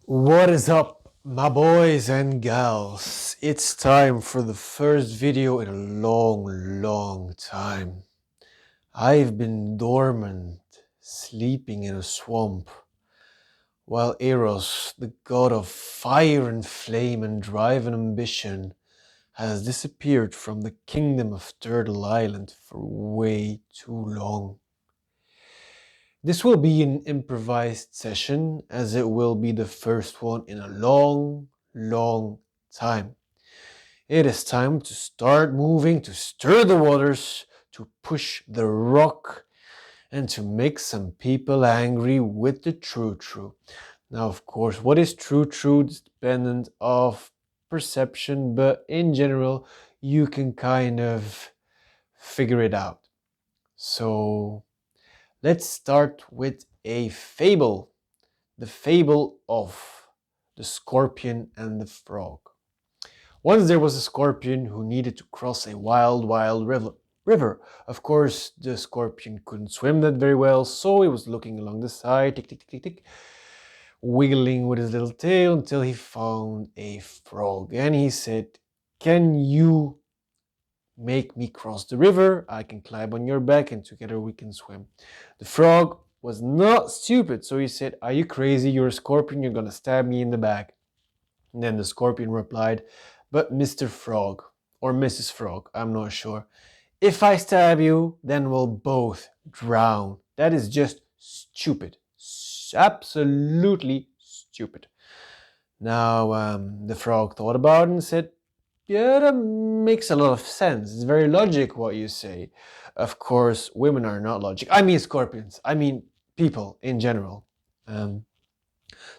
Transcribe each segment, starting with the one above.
What is up, my boys and gals? It's time for the first video in a long time. I've been dormant, sleeping in a swamp, while Eros, the god of fire and flame and drive and ambition, has disappeared from the kingdom of Turtle Island for way too long. This will be an improvised session, as it will be the first one in a long time. It is time to start moving, to stir the waters, to push the rock, and to make some people angry with the true. Now, of course, what is true is dependent of perception, but in general, you can kind of figure it out. So, let's start with a fable. The fable of the scorpion and the frog. Once there was a scorpion who needed to cross a wild river. Of course, the scorpion couldn't swim that very well, so he was looking along the side, tick, wiggling with his little tail until he found a frog. And he said, "Can you make me cross the river? I can climb on your back and together we can swim." The frog was not stupid, so he said, "Are you crazy? You're a scorpion, you're gonna stab me in the back." And then the scorpion replied, "But Mr. Frog, or Mrs. Frog, I'm not sure. If I stab you, then we'll both drown. That is just stupid. Absolutely stupid." Now, the frog thought about it and said, "Yeah, that makes a lot of sense. It's very logic what you say. Of course, women are not logic. I mean scorpions. I mean people in general."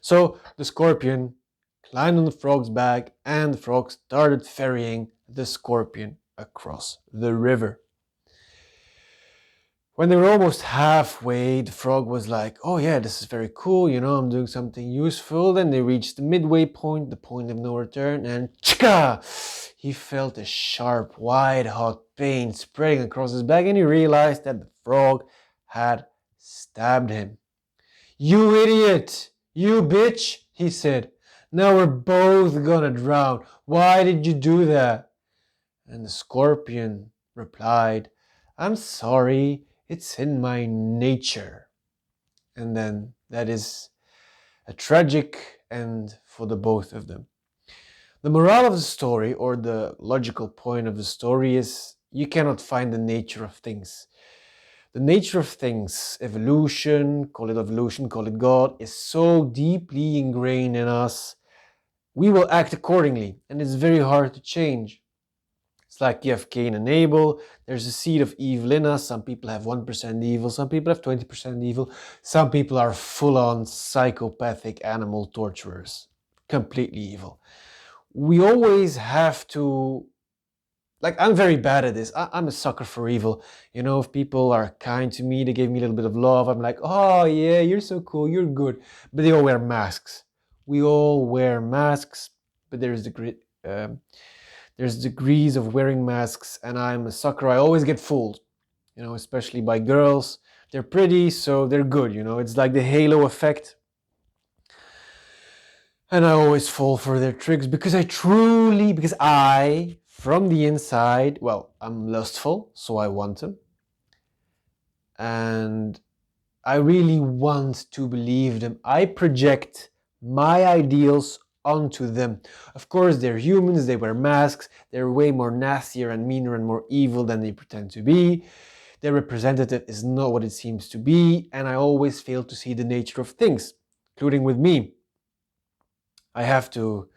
So the scorpion climbed on the frog's back and the frog started ferrying the scorpion across the river. When they were almost halfway, the frog was like, "Oh yeah, this is very cool, I'm doing something useful." Then they reached the midway point, the point of no return, and chika! He felt a sharp, white-hot pain spreading across his back, and he realized that the frog had stabbed him. "You idiot! You bitch!" he said. "Now we're both gonna drown. Why did you do that?" And the scorpion replied, "I'm sorry. It's in my nature." And then that is a tragic end for the both of them. The morale of the story, or the logical point of the story, is you cannot find the nature of things. The nature of things, evolution, call it God, is so deeply ingrained in us, we will act accordingly, and it's very hard to change. It's like you have Cain and Abel. There's a seed of evil in us. Some people have 1% evil. Some people have 20% evil. Some people are full-on psychopathic animal torturers. Completely evil. We always have to... I'm very bad at this. I'm a sucker for evil. If people are kind to me, they give me a little bit of love, I'm like, "Oh yeah, you're so cool, you're good." But they all wear masks. We all wear masks, but there's degrees of wearing masks, and I'm a sucker. I always get fooled, especially by girls. They're pretty, so they're good, It's like the halo effect. And I always fall for their tricks because from the inside, well, I'm lustful, so I want them. And I really want to believe them. I project my ideals onto them. Of course, they're humans, they wear masks, they're way more nastier and meaner and more evil than they pretend to be. Their representative is not what it seems to be, and I always fail to see the nature of things, including with me. I have to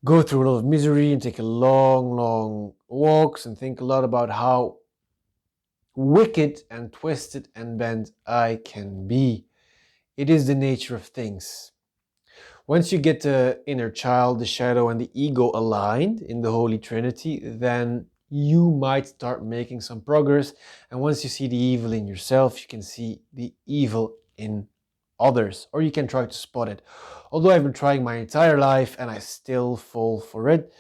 go through a lot of misery and take a long walks and think a lot about how wicked and twisted and bent I can be. It is the nature of things. Once you get the inner child, the shadow, and the ego aligned in the Holy Trinity, then you might start making some progress. And once you see the evil in yourself, you can see the evil in others, or you can try to spot it. Although I've been trying my entire life and I still fall for it.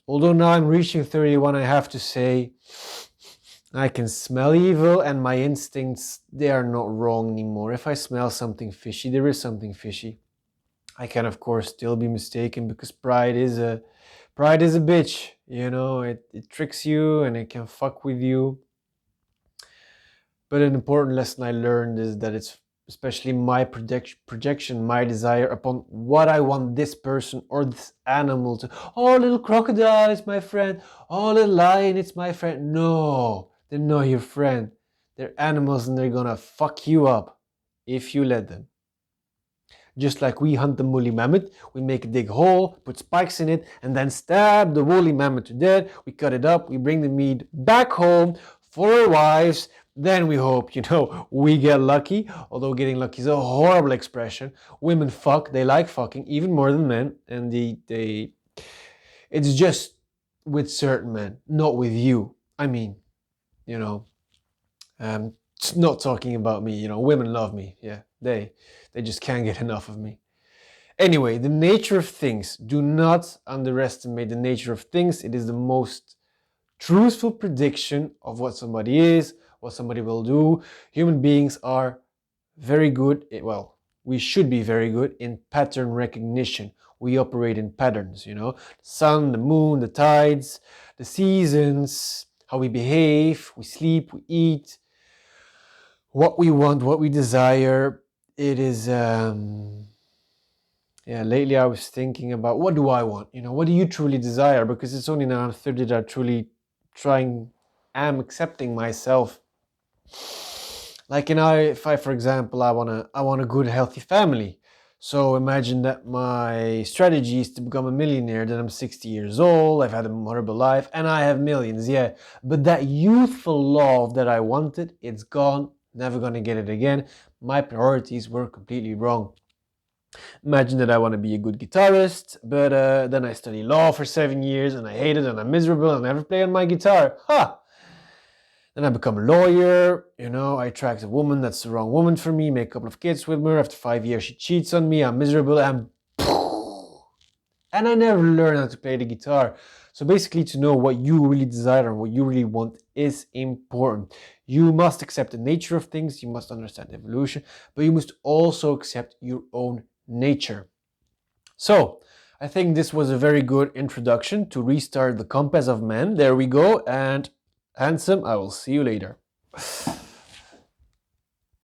Although now I'm reaching 31, I have to say, I can smell evil, and my instincts, they are not wrong anymore. If I smell something fishy, there is something fishy. I can of course still be mistaken, because pride is a bitch, you know. It tricks you and it can fuck with you. But an important lesson I learned is that it's especially my projection, my desire upon what I want this person or this animal to. Oh, little crocodile, it's my friend. Oh, little lion, it's my friend. No, they're not your friend. They're animals and they're gonna fuck you up if you let them. Just like we hunt the woolly mammoth, we make a dig hole, put spikes in it, and then stab the woolly mammoth to death. We cut it up, we bring the meat back home for our wives. Then we hope, we get lucky. Although getting lucky is a horrible expression. Women fuck, they like fucking even more than men, and it's just with certain men, not with you. I mean, you know, it's not talking about me. Women love me. Yeah, they just can't get enough of me. Anyway, the nature of things. Do not underestimate the nature of things. It is the most truthful prediction of what somebody is, what somebody will do. Human beings are very good, well, we should be very good in pattern recognition. We operate in patterns, the sun, the moon, the tides, the seasons, how we behave, we sleep, we eat, what we want, what we desire. It is lately I was thinking about, what do I want? What do you truly desire? Because it's only now I'm 30 that I truly am accepting myself. Like, if I, for example, I want a good, healthy family. So imagine that my strategy is to become a millionaire. Then I'm 60 years old. I've had a horrible life, and I have millions. Yeah, but that youthful love that I wanted, it's gone. Never gonna get it again. My priorities were completely wrong. Imagine that I want to be a good guitarist, but then I study law for 7 years and I hate it and I'm miserable and I never play on my guitar. Ha! Then I become a lawyer, I attract a woman that's the wrong woman for me, make a couple of kids with her. After 5 years, she cheats on me, I'm miserable, and I never learn how to play the guitar. So basically, to know what you really desire and what you really want is important. You must accept the nature of things, you must understand evolution, but you must also accept your own nature. So, I think this was a very good introduction to restart the compass of man. There we go, and handsome, I will see you later.